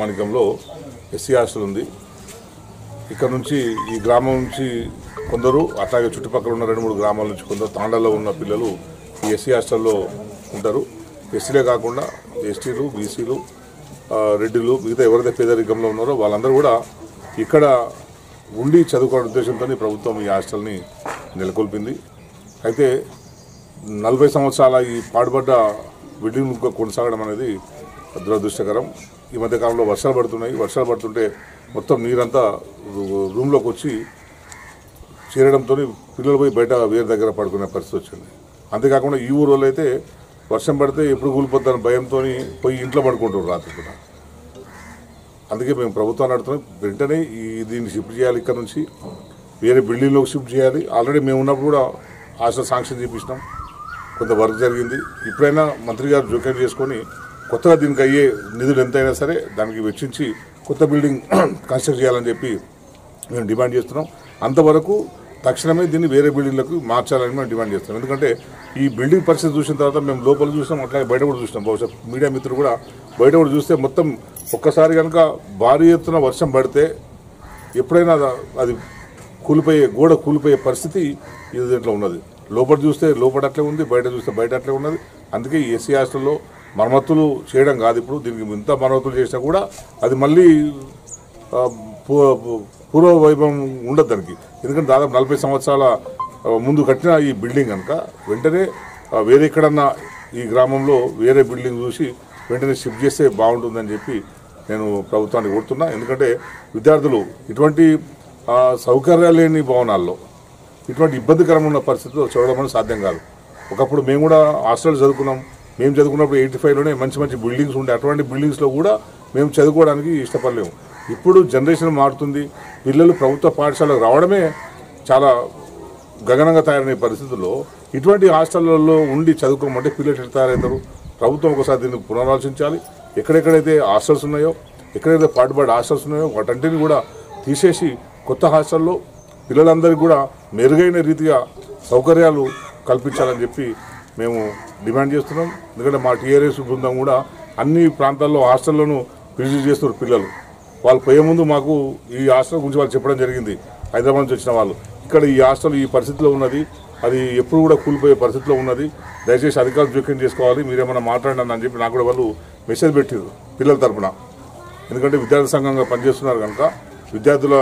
రాజమాణిక్యంలో SC hostel ఉంది. ఇక్కడ నుంచి ఈ గ్రామం నుంచి కొందరు, అట్లాగే చుట్టుపక్కల ఉన్న 2-3 గ్రామాల నుంచి కొందరు, తాండాలో ఉన్న పిల్లలు ఈ ఎస్సీ హాస్టల్లో ఉంటారు. ఎస్సీలే కాకుండా ఎస్టీలు, బీసీలు, రెడ్డిలు, మిగతా ఎవరైతే పేదరికంలో ఉన్నారో వాళ్ళందరూ కూడా ఇక్కడ ఉండి చదువుకోవడం ఉద్దేశంతో ప్రభుత్వం ఈ హాస్టల్ని నెలకొల్పింది. అయితే 40 సంవత్సరాల ఈ పాడుబడ్డ బిల్డింగ్ కొనసాగడం అనేది దురదృష్టకరం. ఈ మధ్యకాలంలో వర్షాలు పడుతున్నాయి. వర్షాలు పడుతుంటే మొత్తం నీరంతా రూమ్లోకి వచ్చి చేరడంతో పిల్లలు పోయి బయట వేరే దగ్గర పడుకునే పరిస్థితి వచ్చింది. అంతేకాకుండా ఈ ఊరిలో అయితే వర్షం పడితే ఎప్పుడు కూలిపోతారని భయంతో పోయి ఇంట్లో పడుకుంటారు రాత్రి కూడా. అందుకే మేము ప్రభుత్వాన్ని అడుగుతున్నాం, వెంటనే దీన్ని షిఫ్ట్ చేయాలి, ఇక్కడ నుంచి వేరే బిల్డింగ్లోకి షిఫ్ట్ చేయాలి. ఆల్రెడీ మేము ఉన్నప్పుడు కూడా హాస్టల్ శాంక్షన్ చేపించినాం, కొంత వర్క్ జరిగింది. ఇప్పుడైనా మంత్రి గారు జోక్యం చేసుకొని కొత్తగా దీనికి అయ్యే నిధులు ఎంతైనా సరే దానికి వెచ్చించి కొత్త బిల్డింగ్ కన్స్ట్రక్ట్ చేయాలని చెప్పి మేము డిమాండ్ చేస్తున్నాం. అంతవరకు తక్షణమే దీన్ని వేరే బిల్డింగ్లకు మార్చాలని మేము డిమాండ్ చేస్తున్నాం. ఎందుకంటే ఈ బిల్డింగ్ పరిస్థితి చూసిన తర్వాత మేము లోపల చూసినాం, అట్లాగే బయట కూడా చూసినాం. బహుశా మీడియా మిత్రులు కూడా బయట కూడా చూస్తే మొత్తం ఒక్కసారి కనుక భారీ ఎత్తున వర్షం పడితే ఎప్పుడైనా అది గోడ కూలిపోయే పరిస్థితి ఇది దీంట్లో ఉన్నది. లోపల చూస్తే లోపల అట్లే ఉంది, బయట చూస్తే బయట అట్లే ఉన్నది. అందుకే ఈ ఎస్సీ హాస్టల్లో మరమ్మతులు చేయడం కాదు. ఇప్పుడు దీనికి ఇంత మరమ్మతులు చేసినా కూడా అది మళ్ళీ పూర్వ వైభవం ఉండదు దానికి. ఎందుకంటే దాదాపు 40 సంవత్సరాల ముందు కట్టిన ఈ బిల్డింగ్ కనుక వెంటనే వేరే ఎక్కడన్నా ఈ గ్రామంలో వేరే బిల్డింగ్ చూసి వెంటనే షిఫ్ట్ చేస్తే బాగుంటుందని చెప్పి నేను ప్రభుత్వాన్ని కోరుతున్నా. ఎందుకంటే విద్యార్థులు ఇటువంటి సౌకర్యాలు లేని భవనాల్లో ఇటువంటి ఇబ్బందికరమైన ఉన్న పరిస్థితుల్లో చూడడం అనేది సాధ్యం కాదు. ఒకప్పుడు మేము కూడా హాస్టల్ చదువుకున్నాం. మేము చదువుకున్నప్పుడు 85లోనే మంచి మంచి బిల్డింగ్స్ ఉండే, అటువంటి బిల్డింగ్స్లో కూడా మేము చదువుకోవడానికి ఇష్టపడలేము. ఇప్పుడు జనరేషన్ మారుతుంది. పిల్లలు ప్రభుత్వ పాఠశాలకు రావడమే చాలా గగనంగా తయారైన పరిస్థితుల్లో ఇటువంటి హాస్టళ్లలో ఉండి చదువుకోమంటే పిల్లలు ఎట్లా తయారవుతారు? ప్రభుత్వం ఒకసారి దీన్ని పునరాలోచించాలి. ఎక్కడెక్కడైతే హాస్టల్స్ ఉన్నాయో, ఎక్కడైతే పాటుపడే హాస్టల్స్ ఉన్నాయో వాటన్నిటిని కూడా తీసేసి కొత్త హాస్టల్లో పిల్లలందరికీ కూడా మెరుగైన రీతిగా సౌకర్యాలు కల్పించాలని చెప్పి మేము డిమాండ్ చేస్తున్నాం. ఎందుకంటే మా టీఆర్ఎస్ బృందం కూడా అన్ని ప్రాంతాల్లో హాస్టళ్లను విజిట్ చేస్తున్నారు పిల్లలు. వాళ్ళు పోయే ముందు మాకు ఈ హాస్టల్ గురించి వాళ్ళు చెప్పడం జరిగింది. హైదరాబాద్ నుంచి వచ్చిన వాళ్ళు ఇక్కడ ఈ హాస్టల్ ఈ పరిస్థితిలో ఉన్నది, అది ఎప్పుడు కూడా కూలిపోయే పరిస్థితిలో ఉన్నది, దయచేసి అధికారులు జోక్యం చేసుకోవాలి, మీరేమన్నా మాట్లాడండి అని చెప్పి నాకు కూడా వాళ్ళు మెసేజ్ పెట్టారు పిల్లల తరఫున. ఎందుకంటే విద్యార్థి సంఘంగా పనిచేస్తున్నారు కనుక విద్యార్థుల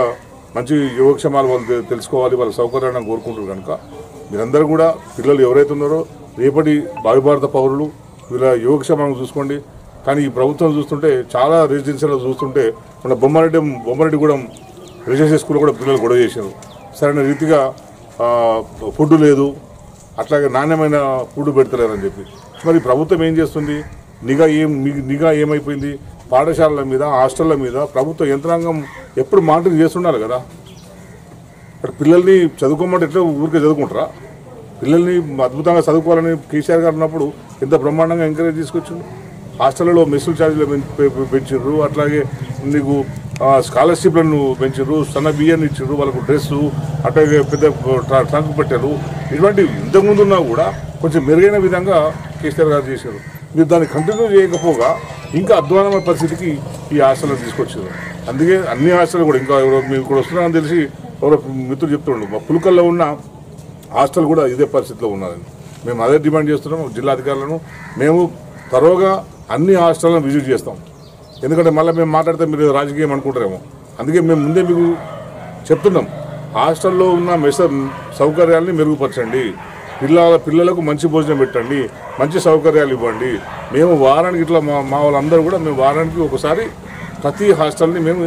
మంచి యోగక్షేమాలు వాళ్ళు తెలుసుకోవాలి, వాళ్ళ సౌకర్యాన్ని కోరుకుంటారు కనుక మీరందరూ కూడా పిల్లలు ఎవరైతే ఉన్నారో రేపటి భారత పౌరులు వీళ్ళ యోగక్షేమాలను చూసుకోండి. కానీ ఈ ప్రభుత్వం చూస్తుంటే చాలా రెసిడెన్షియల్లో చూస్తుంటే మన బొమ్మరెడ్డిగూడెం రెసిడెన్షియల్ స్కూల్లో కూడా పిల్లలు గొడవ చేశారు. సరైన రీతిగా ఫుడ్ లేదు, అట్లాగే నాణ్యమైన ఫుడ్ పెడతలేరని చెప్పి. మరి ప్రభుత్వం ఏం చేస్తుంది? నిఘా ఏమైపోయింది? పాఠశాలల మీద, హాస్టళ్ల మీద ప్రభుత్వ యంత్రాంగం ఎప్పుడు మానిటరింగ్ చేస్తున్నారు కదా. అక్కడ పిల్లల్ని చదువుకోమంటే ఎట్లా ఊరికే చదువుకుంటారా? పిల్లల్ని అద్భుతంగా చదువుకోవాలని కేసీఆర్ గారు ఉన్నప్పుడు ఎంత బ్రహ్మాండంగా ఎంకరేజ్ తీసుకొచ్చిండు. హాస్టళ్లలో మెస్సుల ఛార్జీలు పెంచారు, అట్లాగే నీకు స్కాలర్షిప్లను పెంచారు, సన్న బియ్యాన్ని ఇచ్చారు, వాళ్ళకు డ్రెస్సు, అట్లాగే పెద్ద ట్రంక్ పెట్టారు. ఇటువంటి ఇంతకుముందున్నా కూడా కొంచెం మెరుగైన విధంగా కేసీఆర్ గారు చేశారు. మీరు దాన్ని కంటిన్యూ చేయకపోగా ఇంకా అధ్వానమైన పరిస్థితికి ఈ హాస్టల్లో తీసుకొచ్చారు. అందుకే అన్ని హాస్టల్ కూడా ఇంకా ఎవరో మీరు కూడా వస్తున్నారని తెలిసి ఎవరో మిత్రులు చెప్తుండ్రు, మా పులకల్లో ఉన్న హాస్టల్ కూడా ఇదే పరిస్థితిలో ఉన్నారని. మేము అదే డిమాండ్ చేస్తున్నాం జిల్లా అధికారులను. మేము తరోగా అన్ని హాస్టళ్లను విజిట్ చేస్తాం. ఎందుకంటే మళ్ళీ మేము మాట్లాడితే మీరు రాజకీయం అనుకుంటారేమో. అందుకే మేము ముందే మీకు చెప్తున్నాం, హాస్టల్లో ఉన్న సౌకర్యాలని మెరుగుపరచండి, పిల్లలకు మంచి భోజనం పెట్టండి, మంచి సౌకర్యాలు ఇవ్వండి. మేము వారానికి ఇట్లా మా వాళ్ళందరూ కూడా మేము వారానికి ఒకసారి ప్రతి హాస్టల్ని మేము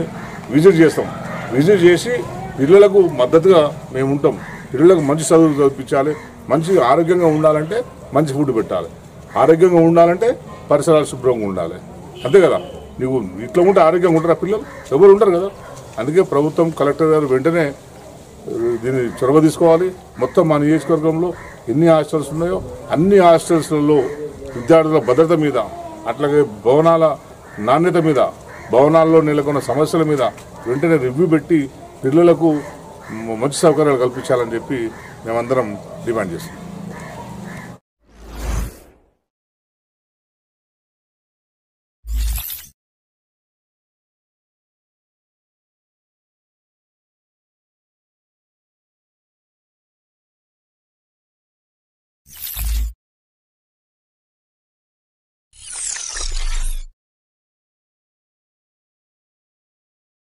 విజిట్ చేస్తాం. విజిట్ చేసి పిల్లలకు మద్దతుగా మేము ఉంటాం. పిల్లలకు మంచి చదువు చదివించాలి, మంచి ఆరోగ్యంగా ఉండాలంటే మంచి ఫుడ్ పెట్టాలి, ఆరోగ్యంగా ఉండాలంటే పరిసరాలు శుభ్రంగా ఉండాలి. అంతే కదా. నువ్వు ఇట్లా ఉంటే ఆరోగ్యంగా ఉంటారా పిల్లలు? ఎవరు ఉంటారు కదా. అందుకే ప్రభుత్వం, కలెక్టర్ గారు వెంటనే దీన్ని చొరవ తీసుకోవాలి. మొత్తం మా నియోజకవర్గంలో ఎన్ని హాస్టల్స్ ఉన్నాయో అన్ని హాస్టల్స్లలో విద్యార్థుల భద్రత మీద, అట్లాగే భవనాల నాణ్యత మీద, భవనాల్లో నెలకొన్న సమస్యల మీద వెంటనే రివ్యూ పెట్టి పిల్లలకు మంచి సౌకర్యాలు కల్పించాలని చెప్పి మేమందరం డిమాండ్ చేస్తాం.